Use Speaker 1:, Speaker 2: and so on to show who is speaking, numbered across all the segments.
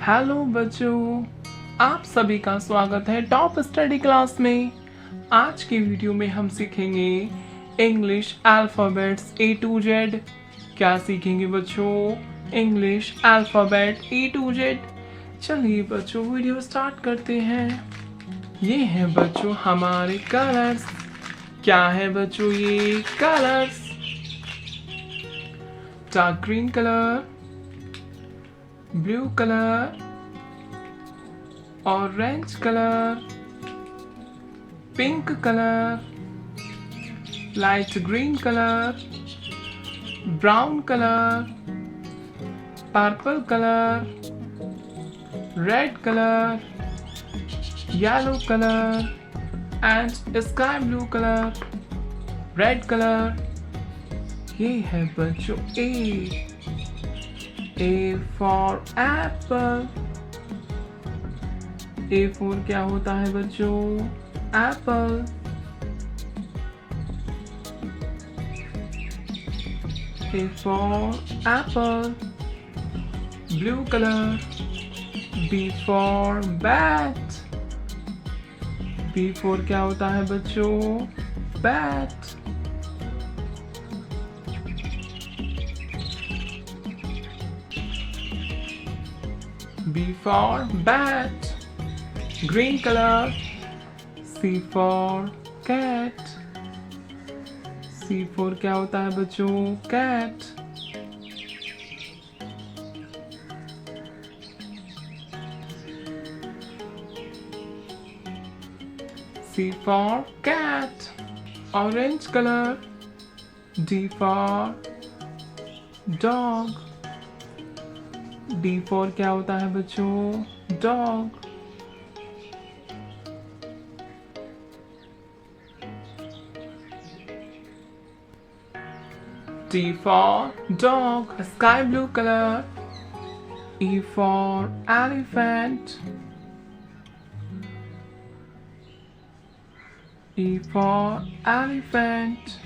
Speaker 1: Hello बच्चों, आप सभी का स्वागत है टॉप स्टडी क्लास में। आज की वीडियो में हम सीखेंगे English alphabets A to Z. क्या सीखेंगे बच्चों? English alphabet A to Z. चलिए बच्चों वीडियो स्टार्ट करते हैं। ये हैं बच्चों हमारे कलर्स। क्या है बच्चों ये colours? Dark green colour, blue colour, orange colour, pink colour, light green colour, brown colour, purple colour, red colour, yellow colour and sky blue colour, red colour. ये है बच्चों A for apple. A for क्या होता है बच्चों? Apple. A for apple. Blue colour. B for bat. B for क्या होता है बच्चों? Bat. B for bat. Green color. C for cat. C for क्या होता है बच्चों? Cat. C for cat. Orange color. D for dog. D for क्या होता है बच्चों? Dog. D for dog. Sky blue color. E for elephant. E for elephant.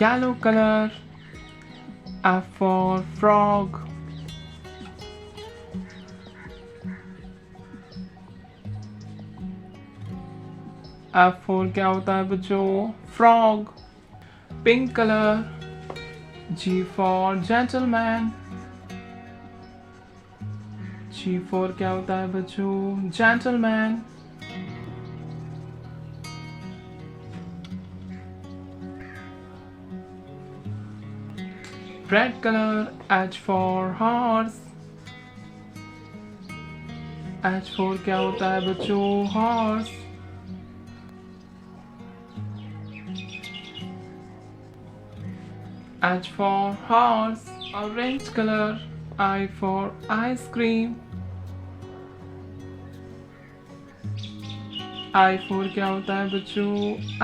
Speaker 1: Yellow color. F for frog. F for क्या होता है बच्चों? Frog. Pink color. G for gentleman. G for क्या होता है बच्चों? Gentleman. Red color. H for horse. H for क्या होता है बच्चों? Horse. H for horse. Orange color. I for ice cream. I for क्या होता है बच्चों?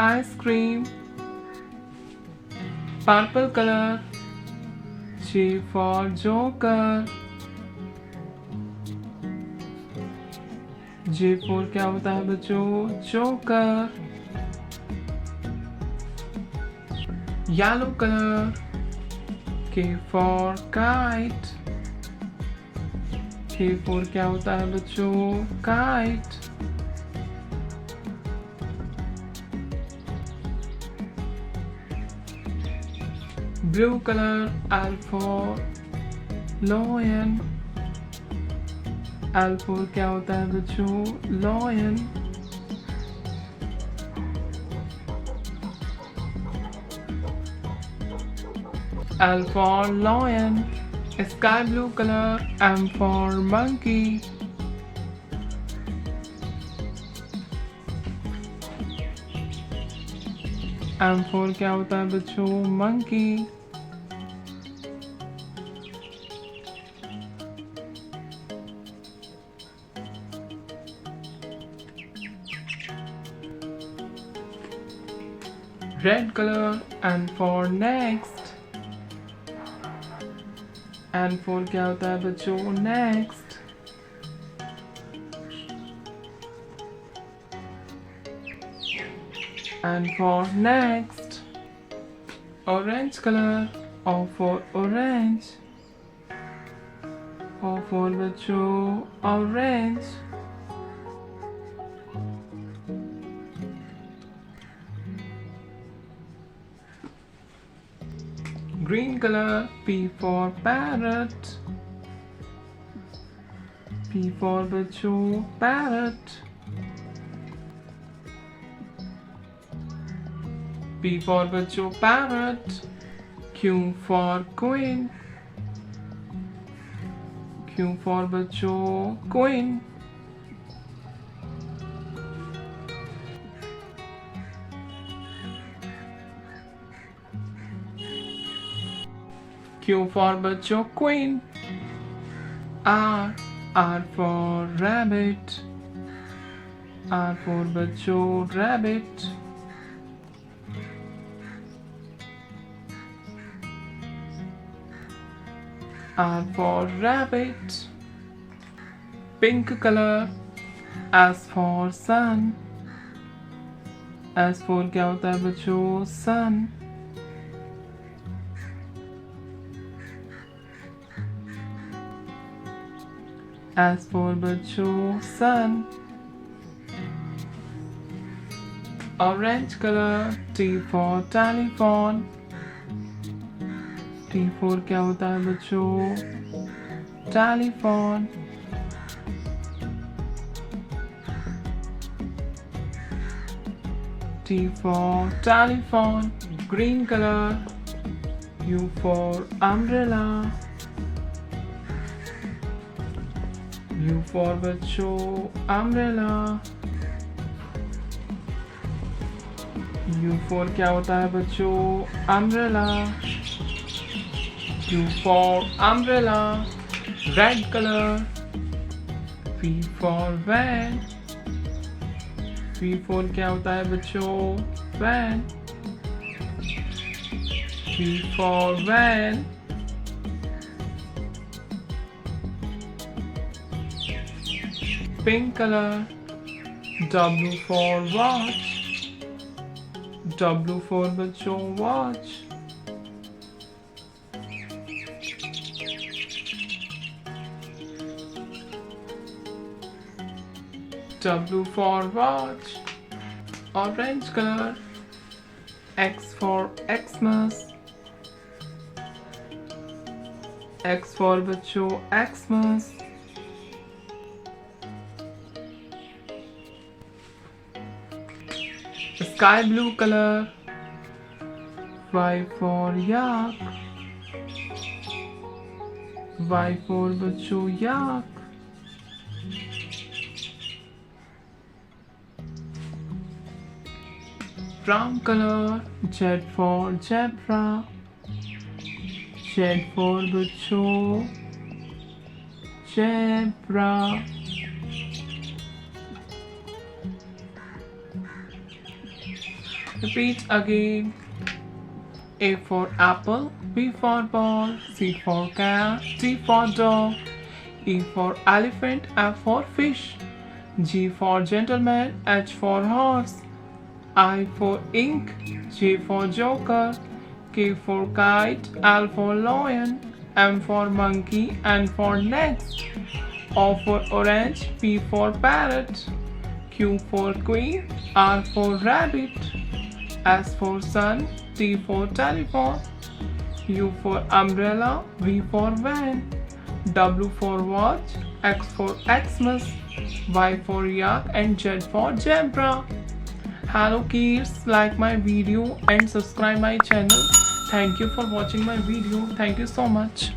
Speaker 1: Ice cream. Purple color. J for joker. J for क्या होता है बच्चों? Joker. Yellow color. K for kite. K for क्या होता है बच्चों? Kite. Blue color. L for lion. L for क्या होता है बच्चों? Lion. L for lion. Sky blue color. M for monkey. M for क्या होता है बच्चों? Monkey. Red color. N for next. N for क्या होता है बच्चों? Next. N for next. Orange color. O for orange. O for बच्चों orange. Green color. P for parrot. P for बच्चों parrot. P for बच्चों parrot. Q for queen. Q for बच्चों queen. Q for बच्चों queen. R for rabbit. R for बच्चों rabbit. R for rabbit. Pink color. S for sun. S for क्या होता है बच्चों? Sun. S for बच्चों sun. Orange color. T for telephone. T for क्या होता है बच्चों? Telephone. T for telephone. Green color. U for umbrella. U for बच्चों umbrella. U for क्या होता है बच्चों? Umbrella. U for umbrella. Red color. V for van. V for क्या होता है बच्चों? Van. V for van. Pink color. W for watch. W for बच्चों watch. W for watch. Orange color. X for Xmas. X for बच्चों Xmas. Sky blue color. Y for yak. Y for बच्चों yak. Brown color. Z for zebra. Z for बच्चों zebra. Repeat again. A for apple. B for ball. C for cat. D for dog. E for elephant. F for fish. G for gentleman. H for horse. I for ink. J for joker. K for kite. L for lion. M for monkey. N for next. O for orange. P for parrot. Q for queen. R for rabbit. S for sun. T for telephone. U for umbrella. V for van. W for watch. X for Xmas. Y for yak and Z for zebra. Hello kids, like my video and subscribe my channel. Thank you for watching my video. Thank you so much.